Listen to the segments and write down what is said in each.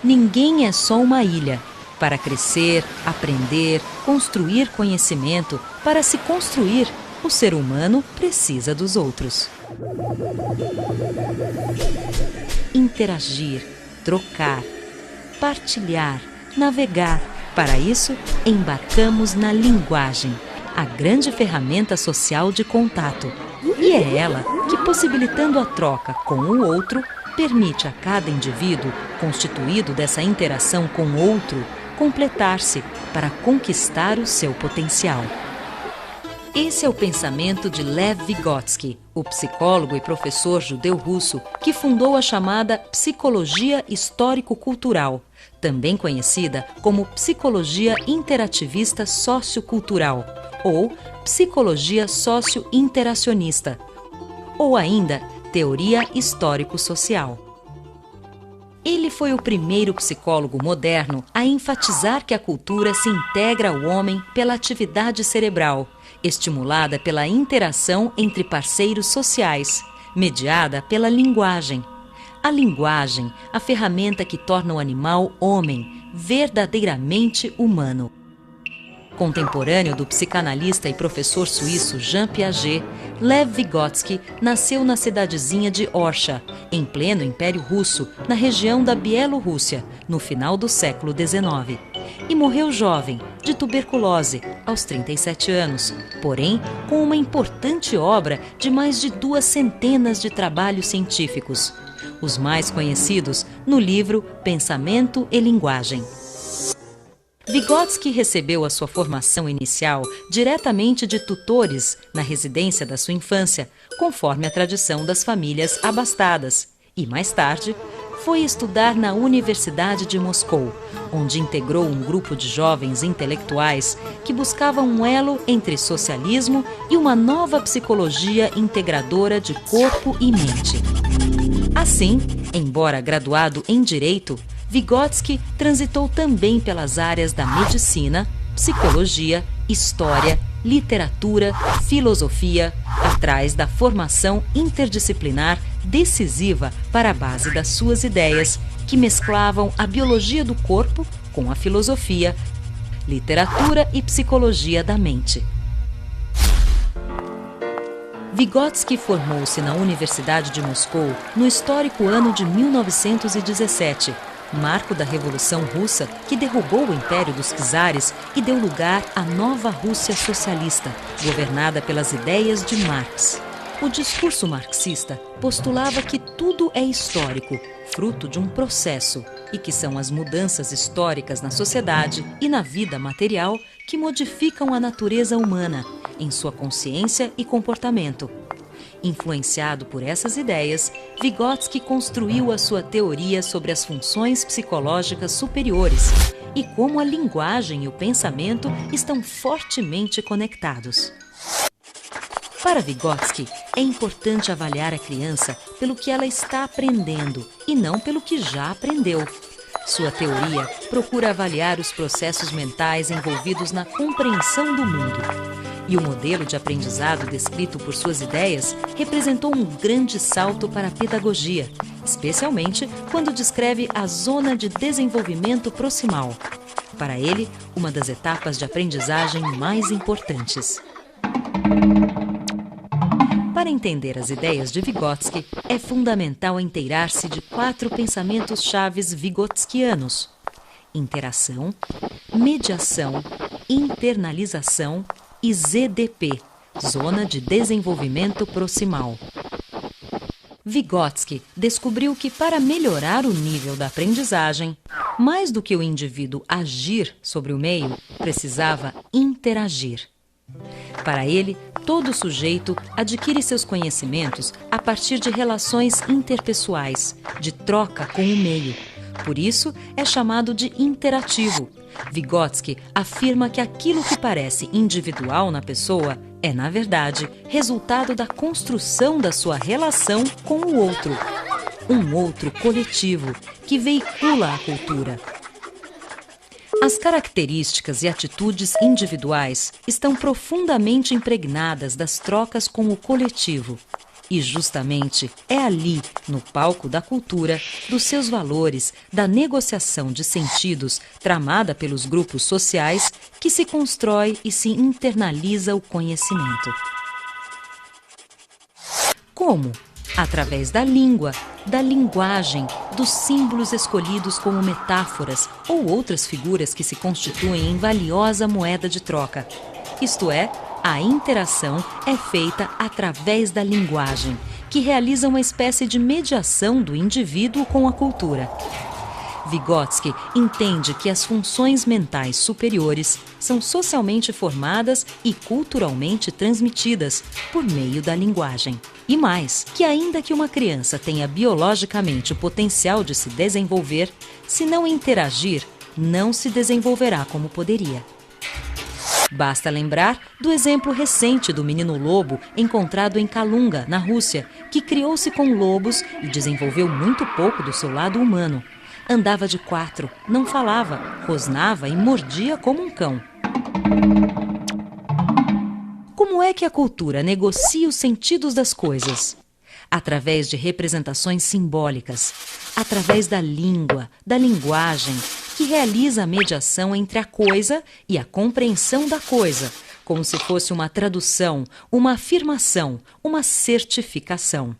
ninguém é só uma ilha. Para crescer, aprender, construir conhecimento, para se construir, o ser humano precisa dos outros. Interagir, trocar, partilhar, navegar. Para isso, embarcamos na linguagem, a grande ferramenta social de contato. E é ela que, possibilitando a troca com o outro, permite a cada indivíduo, constituído dessa interação com o outro, completar-se para conquistar o seu potencial. Esse é o pensamento de Lev Vygotsky, o psicólogo e professor judeu-russo que fundou a chamada psicologia histórico-cultural, também conhecida como psicologia interativista sociocultural, ou psicologia socio-interacionista, ou ainda teoria histórico-social. Ele foi o primeiro psicólogo moderno a enfatizar que a cultura se integra ao homem pela atividade cerebral, estimulada pela interação entre parceiros sociais, mediada pela linguagem. A linguagem, a ferramenta que torna o animal homem, verdadeiramente humano. Contemporâneo do psicanalista e professor suíço Jean Piaget, Lev Vygotsky nasceu na cidadezinha de Orsha, em pleno Império Russo, na região da Bielorrússia, no final do século XIX. E morreu jovem, de tuberculose, aos 37 anos, porém com uma importante obra de mais de 200 de trabalhos científicos. Os mais conhecidos no livro Pensamento e Linguagem. Vygotsky recebeu a sua formação inicial diretamente de tutores na residência da sua infância, conforme a tradição das famílias abastadas, e mais tarde foi estudar na Universidade de Moscou, onde integrou um grupo de jovens intelectuais que buscavam um elo entre socialismo e uma nova psicologia integradora de corpo e mente. Assim, embora graduado em Direito, Vygotsky transitou também pelas áreas da medicina, psicologia, história, literatura, filosofia, atrás da formação interdisciplinar decisiva para a base das suas ideias, que mesclavam a biologia do corpo com a filosofia, literatura e psicologia da mente. Vygotsky formou-se na Universidade de Moscou no histórico ano de 1917, marco da Revolução Russa que derrubou o Império dos Czares e deu lugar à nova Rússia socialista, governada pelas ideias de Marx. O discurso marxista postulava que tudo é histórico, fruto de um processo, e que são as mudanças históricas na sociedade e na vida material que modificam a natureza humana, em sua consciência e comportamento. Influenciado por essas ideias, Vygotsky construiu a sua teoria sobre as funções psicológicas superiores e como a linguagem e o pensamento estão fortemente conectados. Para Vygotsky, é importante avaliar a criança pelo que ela está aprendendo e não pelo que já aprendeu. Sua teoria procura avaliar os processos mentais envolvidos na compreensão do mundo. E o modelo de aprendizado descrito por suas ideias representou um grande salto para a pedagogia, especialmente quando descreve a zona de desenvolvimento proximal. Para ele, uma das etapas de aprendizagem mais importantes. Para entender as ideias de Vygotsky, é fundamental inteirar-se de 4 pensamentos chaves vygotskianos: interação, mediação, internalização e ZDP, Zona de Desenvolvimento Proximal. Vygotsky descobriu que para melhorar o nível da aprendizagem, mais do que o indivíduo agir sobre o meio, precisava interagir. Para ele, todo sujeito adquire seus conhecimentos a partir de relações interpessoais, de troca com o meio. Por isso, é chamado de interativo. Vygotsky afirma que aquilo que parece individual na pessoa é, na verdade, resultado da construção da sua relação com o outro. Um outro coletivo que veicula a cultura. As características e atitudes individuais estão profundamente impregnadas das trocas com o coletivo. E justamente é ali, no palco da cultura, dos seus valores, da negociação de sentidos tramada pelos grupos sociais, que se constrói e se internaliza o conhecimento. Como? Através da língua, da linguagem, dos símbolos escolhidos como metáforas ou outras figuras que se constituem em valiosa moeda de troca. Isto é, a interação é feita através da linguagem, que realiza uma espécie de mediação do indivíduo com a cultura. Vygotsky entende que as funções mentais superiores são socialmente formadas e culturalmente transmitidas por meio da linguagem. E mais, que ainda que uma criança tenha biologicamente o potencial de se desenvolver, se não interagir, não se desenvolverá como poderia. Basta lembrar do exemplo recente do menino lobo encontrado em Kalunga, na Rússia, que criou-se com lobos e desenvolveu muito pouco do seu lado humano. Andava de 4, não falava, rosnava e mordia como um cão. Como é que a cultura negocia os sentidos das coisas? Através de representações simbólicas, através da língua, da linguagem, que realiza a mediação entre a coisa e a compreensão da coisa, como se fosse uma tradução, uma afirmação, uma certificação.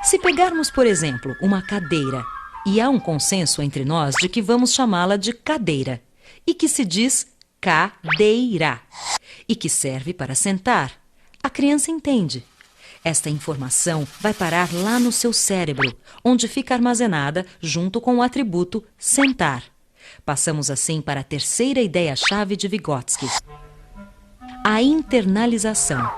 Se pegarmos, por exemplo, uma cadeira, e há um consenso entre nós de que vamos chamá-la de cadeira, e que se diz cadeira, e que serve para sentar, a criança entende. Esta informação vai parar lá no seu cérebro, onde fica armazenada junto com o atributo sentar. Passamos assim para a terceira ideia-chave de Vygotsky, a internalização,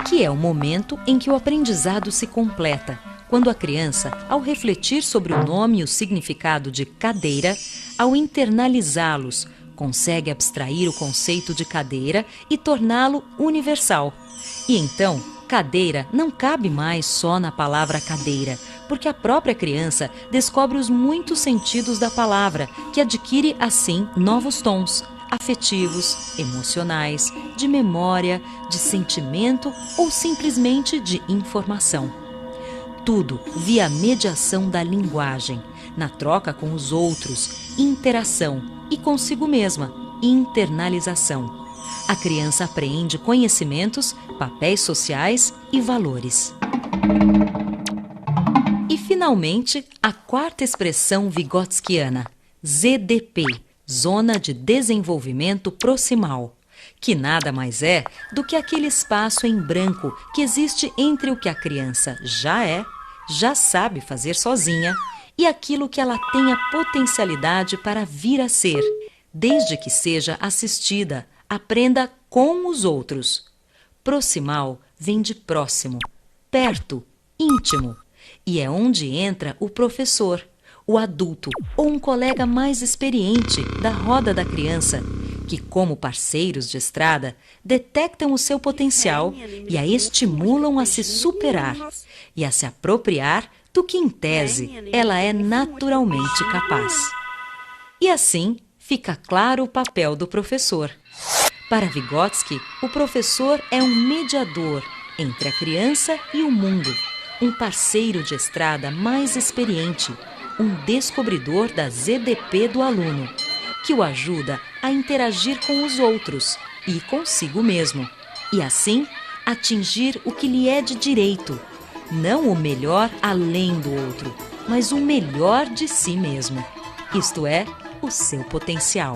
que é o momento em que o aprendizado se completa, quando a criança, ao refletir sobre o nome e o significado de cadeira, ao internalizá-los, consegue abstrair o conceito de cadeira e torná-lo universal. E então, cadeira não cabe mais só na palavra cadeira, porque a própria criança descobre os muitos sentidos da palavra, que adquire, assim, novos tons, afetivos, emocionais, de memória, de sentimento ou simplesmente de informação. Tudo via mediação da linguagem, na troca com os outros, interação, e consigo mesma, internalização. A criança apreende conhecimentos, papéis sociais e valores. E, finalmente, a quarta expressão vygotskiana, ZDP, Zona de Desenvolvimento Proximal, que nada mais é do que aquele espaço em branco que existe entre o que a criança já é, já sabe fazer sozinha, e aquilo que ela tem a potencialidade para vir a ser, desde que seja assistida, aprenda com os outros. Proximal vem de próximo, perto, íntimo, e é onde entra o professor, o adulto ou um colega mais experiente da roda da criança, que, como parceiros de estrada, detectam o seu potencial e a estimulam a se superar e a se apropriar do que, em tese, ela é naturalmente capaz. E assim fica claro o papel do professor. Para Vygotsky, o professor é um mediador entre a criança e o mundo, um parceiro de estrada mais experiente, um descobridor da ZDP do aluno, que o ajuda a interagir com os outros e consigo mesmo, e assim atingir o que lhe é de direito, não o melhor além do outro, mas o melhor de si mesmo, isto é, o seu potencial.